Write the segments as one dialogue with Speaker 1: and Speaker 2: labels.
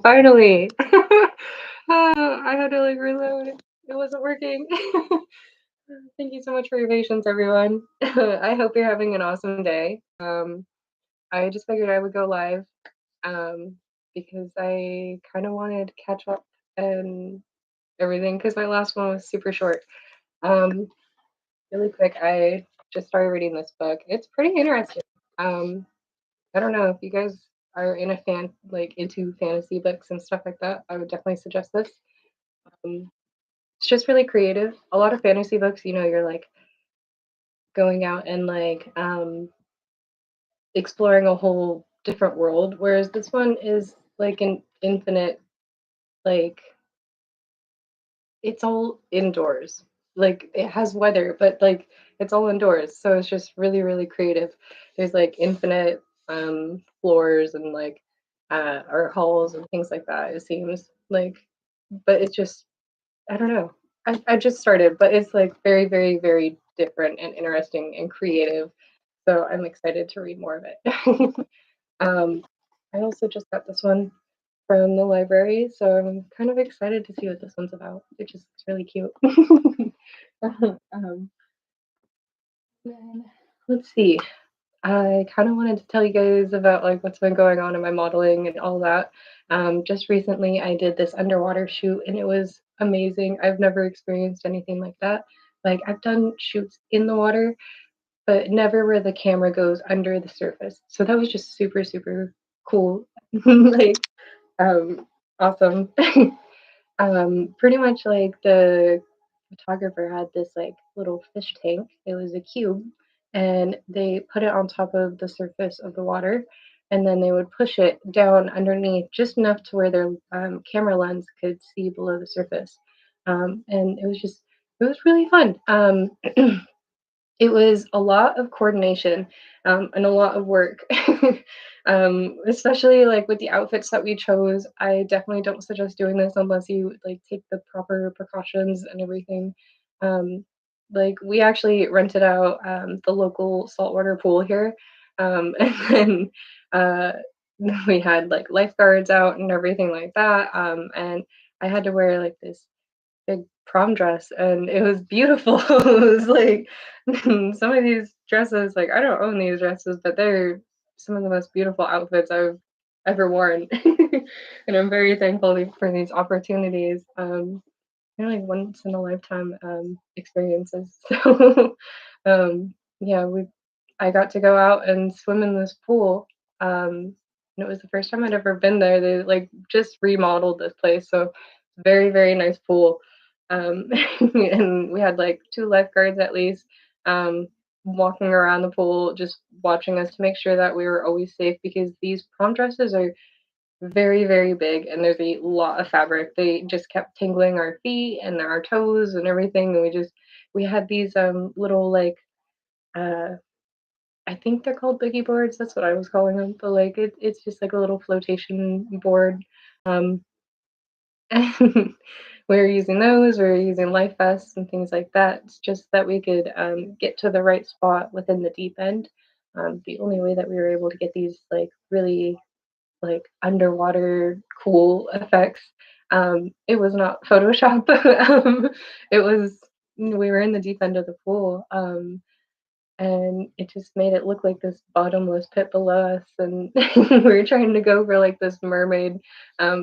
Speaker 1: Finally. I had to like reload. It wasn't working. Thank you so much for your patience, everyone. I hope you're having an awesome day. I just figured I would go live um, because I kind of wanted to catch up and everything because my last one was super short. Um, really quick, I just started reading this book. It's pretty interesting. Um, I don't know if you guys are into fantasy books and stuff like that. I would definitely suggest this. Um, it's just really creative. A lot of fantasy books, you're like going out and exploring a whole different world, whereas this one is like an infinite, like it's all indoors. Like it has weather, but like it's all indoors. So it's just really, really creative. There's like infinite floors and like or halls and things like that, it seems. Like but it's just I don't know. I just started, but it's like very, very, very different and interesting and creative. So I'm excited to read more of it. um I also just got this one from the library, so I'm kind of excited to see what this one's about. It just looks really cute. um, then let's see. I kind of wanted to tell you guys about like what's been going on in my modeling and all that. Just recently, I did this underwater shoot, and it was amazing. I've never experienced anything like that. Like I've done shoots in the water, but never where the camera goes under the surface. So that was just super, super cool. like um, awesome. Pretty much like the photographer had this like little fish tank. It was a cube, and they put it on top of the surface of the water, and then they would push it down underneath just enough to where their camera lens could see below the surface. And it was really fun. It was a lot of coordination, and a lot of work. Especially, like, with the outfits that we chose. I definitely don't suggest doing this unless you, like, take the proper precautions and everything. Um, like, we actually rented out, the local saltwater pool here, and then, uh, we had, like, lifeguards out and everything like that, and I had to wear, like, this big prom dress, and it was beautiful. It was like some of these dresses, like I don't own these dresses, but they're some of the most beautiful outfits I've ever worn. And I'm very thankful for these opportunities. They're like once in a lifetime experiences. So yeah, we I got to go out and swim in this pool. And it was the first time I'd ever been there. They like just remodeled this place, so very, very nice pool. Um, and we had like two lifeguards at least um, walking around the pool, just watching us to make sure that we were always safe because these prom dresses are very, very big, and there's a lot of fabric. They just kept tingling our feet and our toes and everything, and we had these little like uh I think they're called boogie boards. That's what I was calling them, but like it's just like a little flotation board. Um, and we were using those. We were using life vests and things like that. It's just that we could get to the right spot within the deep end. The only way that we were able to get these like really like underwater cool effects. It was not Photoshop. It was we were in the deep end of the pool. And it just made it look like this bottomless pit below us, and we were trying to go for like this mermaid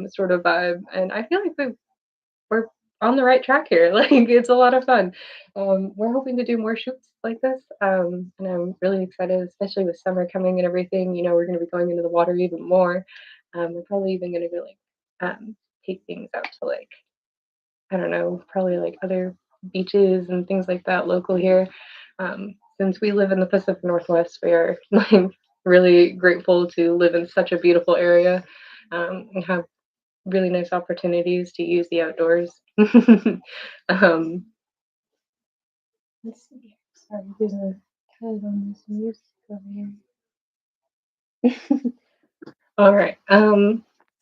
Speaker 1: sort of vibe. And I feel like we're on the right track here. Like it's a lot of fun. We're hoping to do more shoots like this, and I'm really excited, especially with summer coming and everything. We're going to be going into the water even more. We're probably even going to go like take things out to like I don't know, probably like other beaches and things like that local here. Since we live in the Pacific Northwest, we are like really grateful to live in such a beautiful area and have really nice opportunities to use the outdoors. um, let's see. Sorry, there's a tag on this music over here. All right.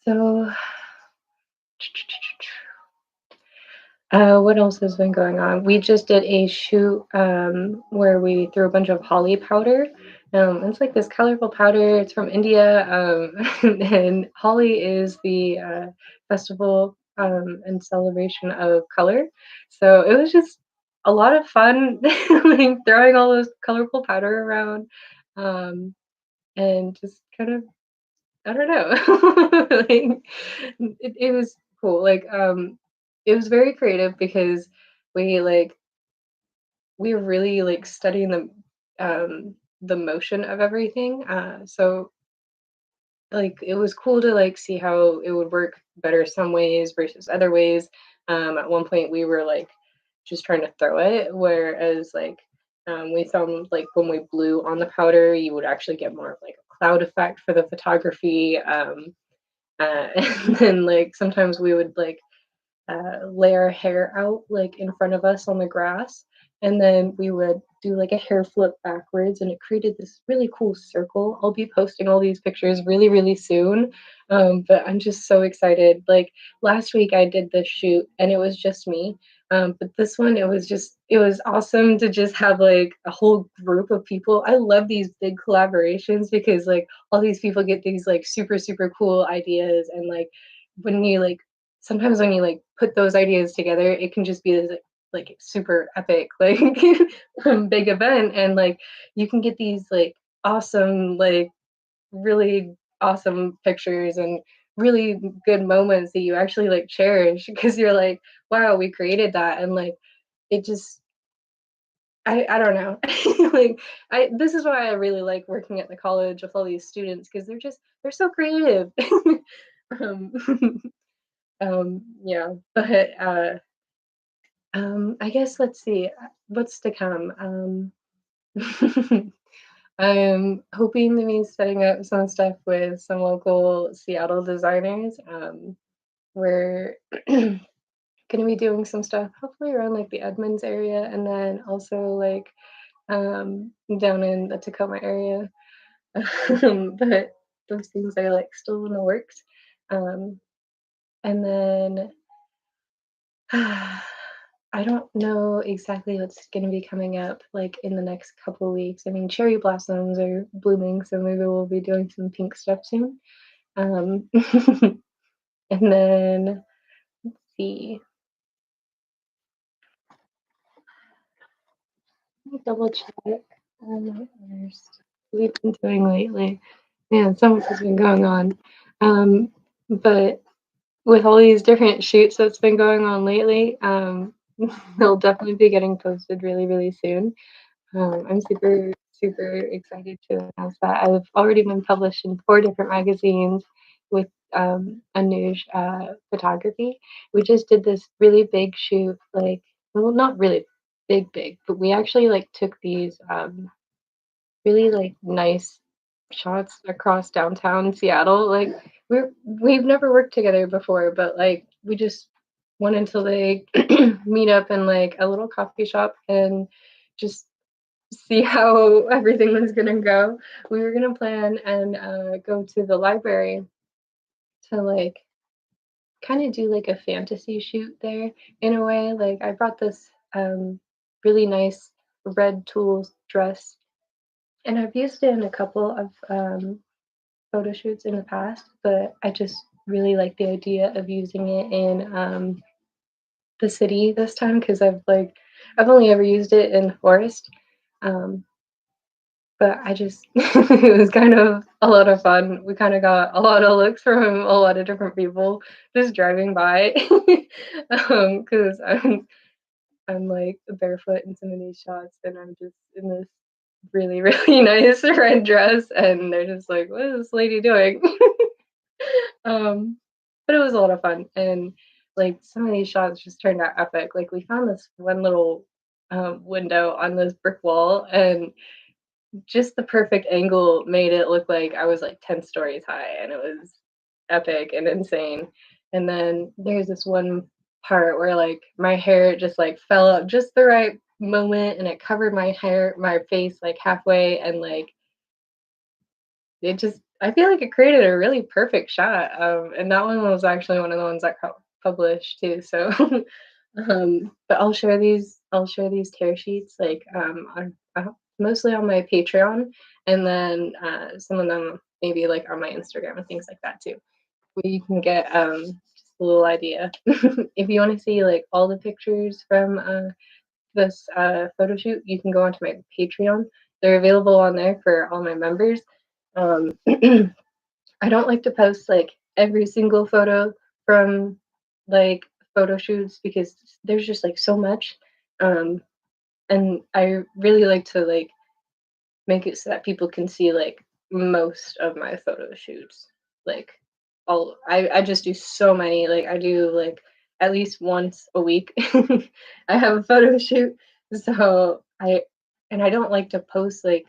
Speaker 1: So what else has been going on? We just did a shoot where we threw a bunch of holly powder It's like this colorful powder. It's from India, and Holi is the festival and celebration of color. So it was just a lot of fun, like throwing all those colorful powder around, um, and just kind of I don't know, like it was cool. It was very creative because we like we were really like studying the motion of everything. So like it was cool to like see how it would work better some ways versus other ways. At one point we were like just trying to throw it, whereas we found like when we blew on the powder, you would actually get more of like a cloud effect for the photography. And then like sometimes we would like lay our hair out like in front of us on the grass, and then we would do like a hair flip backwards, and it created this really cool circle. I'll be posting all these pictures really really soon, but I'm just so excited. Like last week I did this shoot and it was just me, but this one it was awesome to just have like a whole group of people. I love these big collaborations because like all these people get these like super super cool ideas, and like when you like sometimes when you like put those ideas together, it can just be this like super epic like big event, and like you can get these like awesome like really awesome pictures and really good moments that you actually like cherish because you're like, wow, we created that, and like it just I don't know. Like I this is why I really like working at the college with all these students because they're so creative. um yeah, but I guess let's see what's to come. I'm hoping to be setting up some stuff with some local Seattle designers. We're gonna be doing some stuff hopefully around like the Edmonds area, and then also like down in the Tacoma area. But those things are like still in the works. Um, and then I don't know exactly what's gonna be coming up, like, in the next couple weeks. I mean, cherry blossoms are blooming, so maybe we'll be doing some pink stuff soon. Um, and then see, let me double check what we've been doing lately. Man, so much has been going on. But with all these different shoots that's been going on lately, they'll definitely be getting posted really, really soon. I'm super, super excited to announce that. I've already been published in 4 different magazines with Anuj Photography. We just did this really big shoot, like, well, not really big, big, but we actually like took these really like nice shots across downtown Seattle. Like we've never worked together before, but like we just wanted to like meet up in like a little coffee shop and just see how everything was gonna go. We were gonna plan and go to the library to like kind of do like a fantasy shoot there in a way. Like I brought this really nice red tulle dress, and I've used it in a couple of photo shoots in the past, but I just really like the idea of using it in the city this time because I've only ever used it in the forest. Um, but I just it was kind of a lot of fun. We kind of got a lot of looks from a lot of different people just driving by because I'm like barefoot in some of these shots, and I'm just in this really really nice red dress, and they're just like, "What is this lady doing?" Um, but it was a lot of fun, and like some of these shots just turned out epic. Like we found this one little window on this brick wall, and just the perfect angle made it look like I was like 10 stories high, and it was epic and insane. And then there's this one part where like my hair just like fell out just the right moment, and it covered my face like halfway, and like it just I feel like it created a really perfect shot. And that one was actually one of the ones that got published too. So but I'll share these tear sheets like on mostly on my Patreon, and then some of them maybe like on my Instagram and things like that too, where you can get just a little idea. If you want to see like all the pictures from this photo shoot, you can go onto my Patreon. They're available on there for all my members. Um, I don't like to post like every single photo from like photo shoots because there's just like so much. Um, and I really like to like make it so that people can see like most of my photo shoots. Like I just do so many. Like I do like at least once a week. I have a photo shoot. So I don't like to post like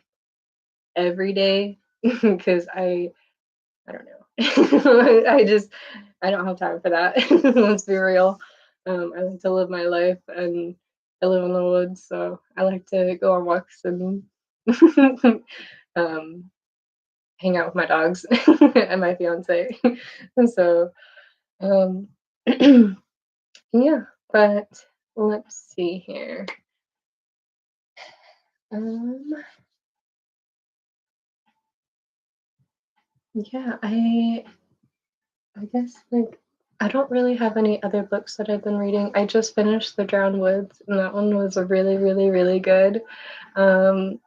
Speaker 1: every day because I don't know. I don't have time for that. Let's be real. I like to live my life, and I live in the woods, so I like to go on walks and um, hang out with my dogs and my fiance. And so, um, yeah. But let's see here. Um, yeah, I guess like I don't really have any other books that I've been reading. I just finished The Drowned Woods, and that one was really, really, really good. Um,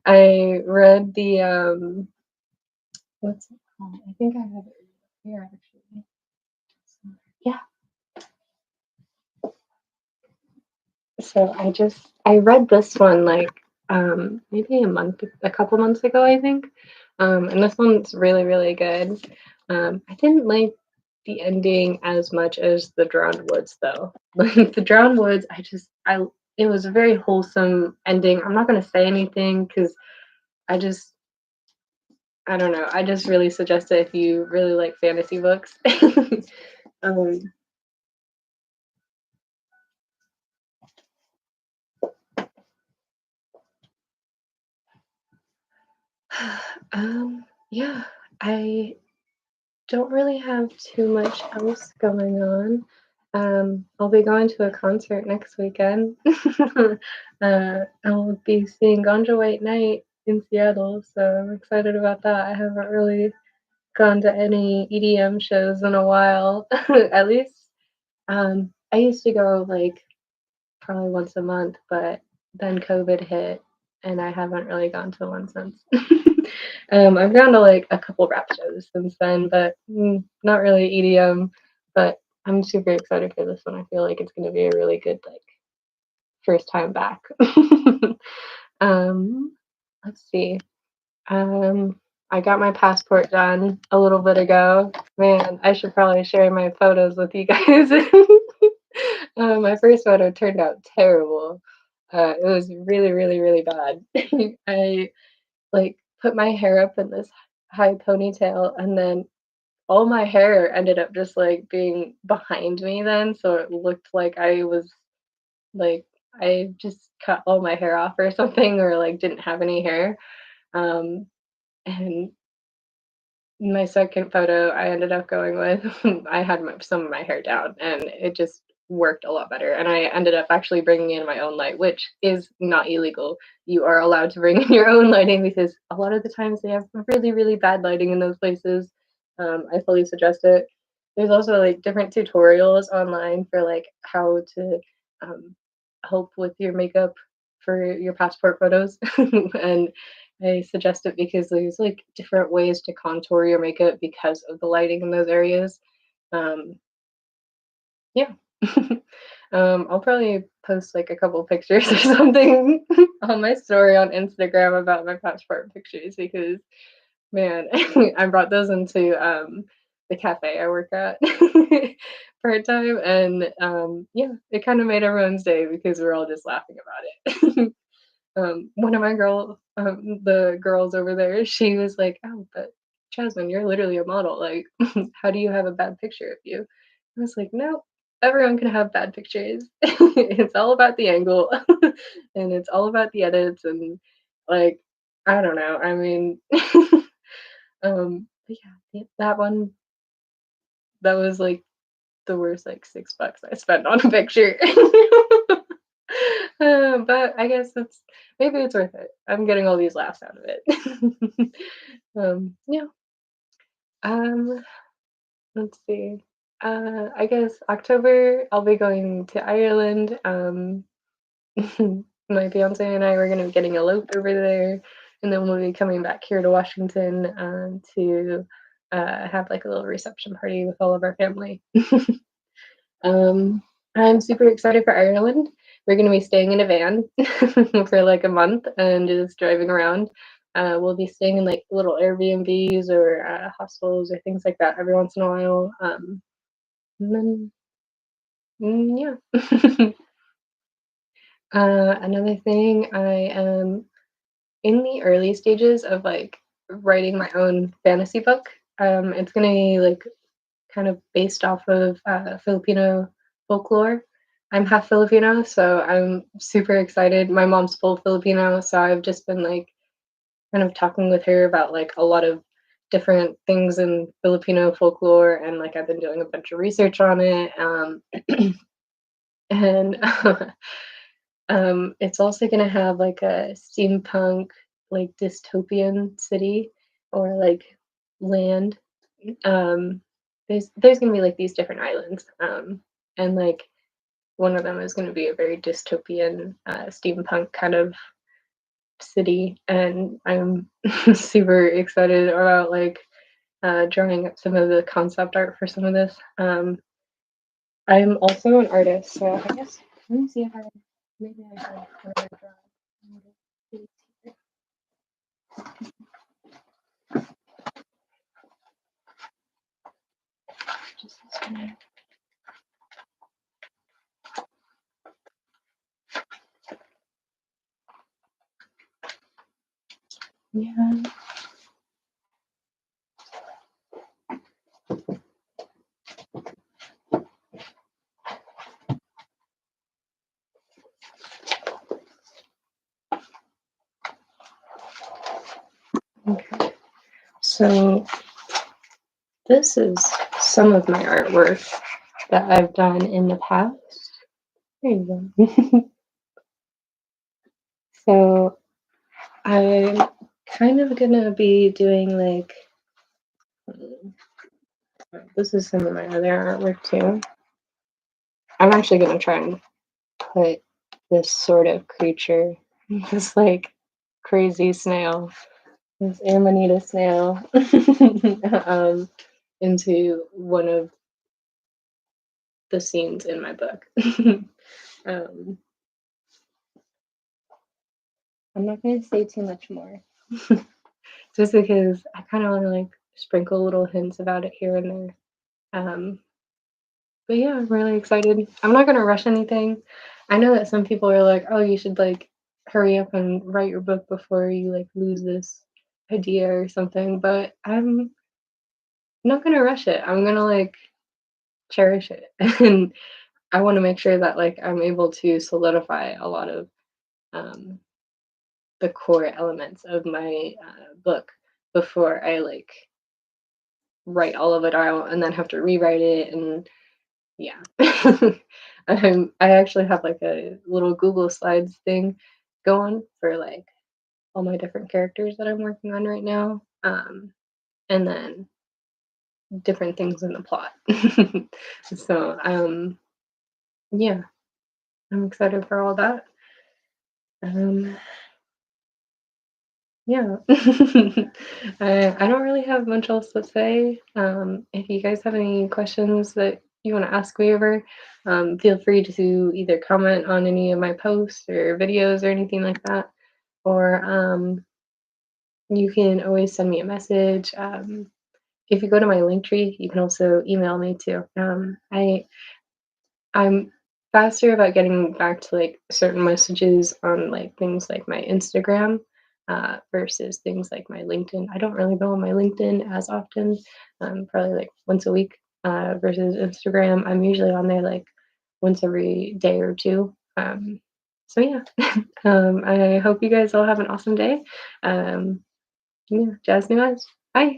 Speaker 1: I read the what's it called? I think I have it here actually. Yeah. So I read this one like maybe a couple months ago, I think. And this one's really, really good. I didn't like the ending as much as The Drowned Woods though. Like The Drowned Woods, I it was a very wholesome ending. I'm not gonna say anything because I just I don't know. I just really suggest it if you really like fantasy books. um, yeah, I don't really have too much else going on. I'll be going to a concert next weekend. I'll be seeing Ganja White Night in Seattle, so I'm excited about that. I haven't really gone to any EDM shows in a while. At least I used to go like probably once a month, but then COVID hit and I haven't really gone to one since. I've gone to like a couple rap shows since then, but not really EDM. But I'm super excited for this one. I feel like it's going to be a really good like first time back. um, let's see. I got my passport done a little bit ago. Man, I should probably share my photos with you guys. My first photo turned out terrible. It was really, really, really bad. I like put my hair up in this high ponytail, and then all my hair ended up just like being behind me then, so it looked like I was like I just cut all my hair off or something, or like didn't have any hair. Um, and my second photo I ended up going with, I had some of my hair down and it just worked a lot better. And I ended up actually bringing in my own light, which is not illegal. You are allowed to bring in your own lighting because a lot of the times they have really, really bad lighting in those places. I fully suggest it. There's also like different tutorials online for like how to um, help with your makeup for your passport photos. And I suggest it because there's like different ways to contour your makeup because of the lighting in those areas. Um, yeah. I'll probably post like a couple pictures or something on my story on Instagram about my passport pictures because man, I brought those into the cafe I work at part time, and yeah, it kind of made everyone's day because we're all just laughing about it. One of the girls over there, she was like, "Oh, but Jasmine, you're literally a model. Like, how do you have a bad picture of you?" I was like, "No, everyone can have bad pictures. It's all about the angle, and it's all about the edits, and like, I don't know. I mean, but yeah, that one, that was like the worst like $6 I spent on a picture." But I guess it's maybe it's worth it. I'm getting all these laughs out of it. Yeah. Um, let's see. I guess October I'll be going to Ireland. My fiance and I were gonna be getting eloped over there, and then we'll be coming back here to Washington to have like a little reception party with all of our family. Um, I'm super excited for Ireland. We're gonna be staying in a van for like a month and just driving around. We'll be staying in like little Airbnbs or hostels or things like that every once in a while. And then, yeah. Another thing, I am in the early stages of like writing my own fantasy book. It's gonna be like kind of based off of Filipino folklore. I'm half Filipino, so I'm super excited. My mom's full Filipino, so I've just been like kind of talking with her about like a lot of different things in Filipino folklore, and like I've been doing a bunch of research on it. And it's also gonna have like a steampunk, like dystopian city or like land. Um, there's gonna be like these different islands, and like one of them is gonna be a very dystopian, steampunk kind of city, and I'm super excited about like drawing up some of the concept art for some of this. I'm also an artist, so I guess let me see if I maybe I have what I draw. Just this one. Yeah. Okay. So this is some of my artwork that I've done in the past. There you go. So I'm kind of gonna be doing like this is some of my other artwork too. I'm actually gonna try and put this sort of creature, this like crazy snail, this Amanita snail, into one of the scenes in my book. um, I'm not gonna say too much more, just because I kind of want to like sprinkle little hints about it here and there. Um, but yeah, I'm really excited. I'm not gonna rush anything. I know that some people are like, "Oh, you should like hurry up and write your book before you like lose this idea or something." But I'm not gonna rush it. I'm gonna like cherish it, and I want to make sure that like I'm able to solidify a lot of um, the core elements of my book before I like write all of it out and then have to rewrite it. And yeah. I actually have like a little Google Slides thing going for like all my different characters that I'm working on right now, and then different things in the plot. So yeah, I'm excited for all that. Um, Yeah. I don't really have much else to say. If you guys have any questions that you want to ask me over, feel free to either comment on any of my posts or videos or anything like that, or you can always send me a message. If you go to my link tree, you can also email me too. I'm faster about getting back to like certain messages on like things like my Instagram versus things like my LinkedIn. I don't really go on my LinkedIn as often, probably like once a week versus Instagram. I'm usually on there like once every day or two. So yeah, I hope you guys all have an awesome day. Yeah, Jazz New Eyes. Bye.